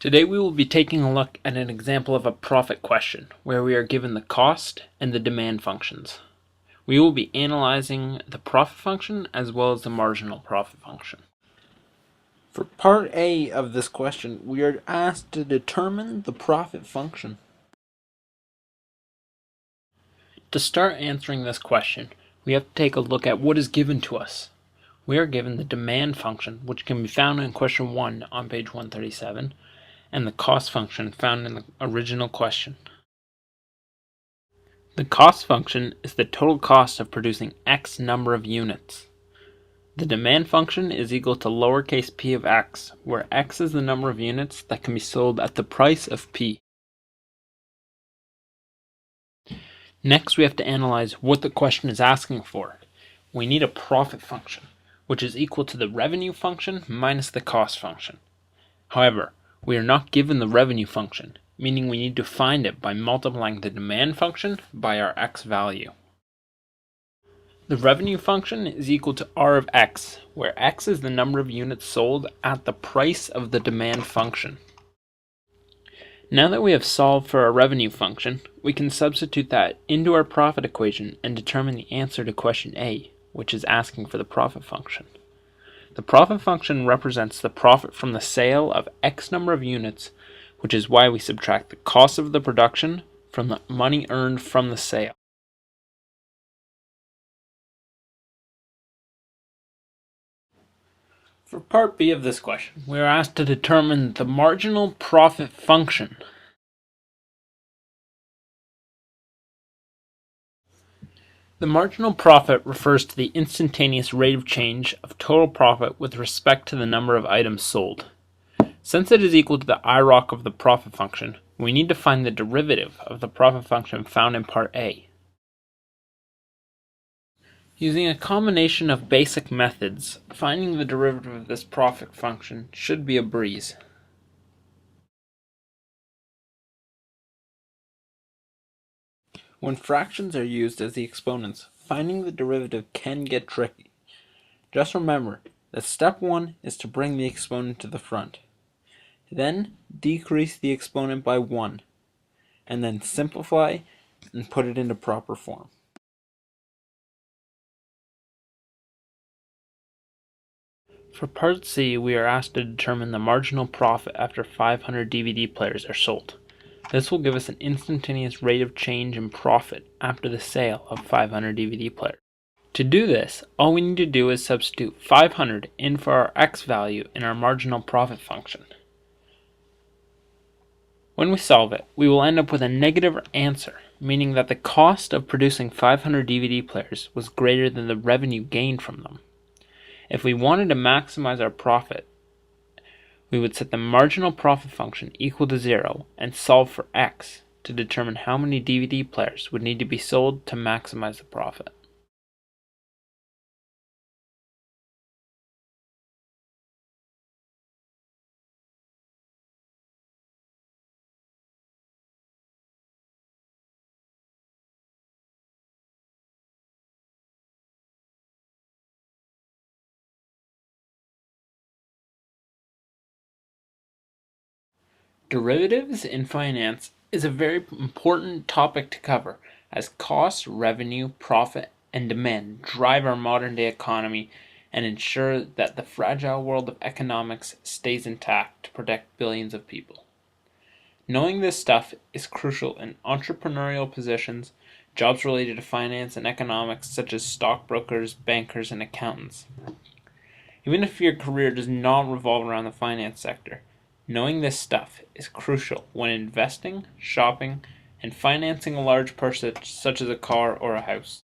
Today we will be taking a look at an example of a profit question, where we are given the cost and the demand functions. We will be analyzing the profit function as well as the marginal profit function. For part A of this question, we are asked to determine the profit function. To start answering this question, we have to take a look at what is given to us. We are given the demand function, which can be found in question 1 on page 137, and the cost function found in the original question. The cost function is the total cost of producing X number of units. The demand function is equal to lowercase p of X, where X is the number of units that can be sold at the price of P. Next, we have to analyze what the question is asking for. We need a profit function, which is equal to the revenue function minus the cost function. However, we are not given the revenue function, meaning we need to find it by multiplying the demand function by our X value. The revenue function is equal to R of X, where X is the number of units sold at the price of the demand function. Now that we have solved for our revenue function, we can substitute that into our profit equation and determine the answer to question A, which is asking for the profit function. The profit function represents the profit from the sale of X number of units, which is why we subtract the cost of the production from the money earned from the sale. For part B of this question, we are asked to determine the marginal profit function. The marginal profit refers to the instantaneous rate of change of total profit with respect to the number of items sold. Since it is equal to the IROC of the profit function, we need to find the derivative of the profit function found in part A. Using a combination of basic methods, finding the derivative of this profit function should be a breeze. When fractions are used as the exponents, finding the derivative can get tricky. Just remember that step 1 is to bring the exponent to the front. Then decrease the exponent by 1, and then simplify and put it into proper form. For part C, we are asked to determine the marginal profit after 500 DVD players are sold. This will give us an instantaneous rate of change in profit after the sale of 500 DVD players. To do this, all we need to do is substitute 500 in for our X value in our marginal profit function. When we solve it, we will end up with a negative answer, meaning that the cost of producing 500 DVD players was greater than the revenue gained from them. If we wanted to maximize our profit, we would set the marginal profit function equal to 0 and solve for X to determine how many DVD players would need to be sold to maximize the profit. Derivatives in finance is a very important topic to cover, as cost, revenue, profit, and demand drive our modern day economy and ensure that the fragile world of economics stays intact to protect billions of people. Knowing this stuff is crucial in entrepreneurial positions, jobs related to finance and economics such as stockbrokers, bankers, and accountants. Even if your career does not revolve around the finance sector, knowing this stuff is crucial when investing, shopping, and financing a large purchase such as a car or a house.